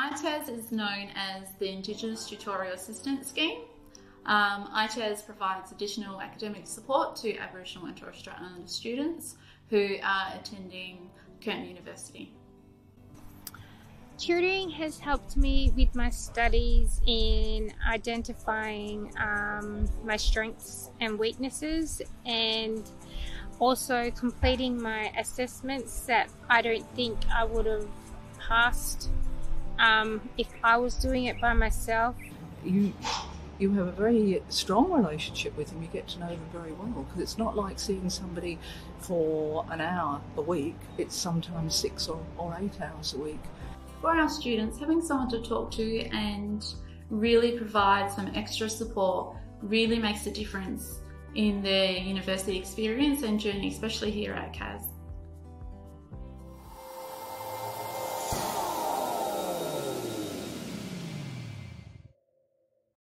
ITAS is known as the Indigenous Tutorial Assistance Scheme. ITAS provides additional academic support to Aboriginal and Torres Strait Islander students who are attending Curtin University. Tutoring has helped me with my studies in identifying my strengths and weaknesses, and also completing my assessments that I don't think I would have passed if I was doing it by myself. You have a very strong relationship with them. You get to know them very well, because it's not like seeing somebody for an hour a week. It's sometimes 6 or 8 hours a week. For our students, having someone to talk to and really provide some extra support really makes a difference in their university experience and journey, especially here at CAS.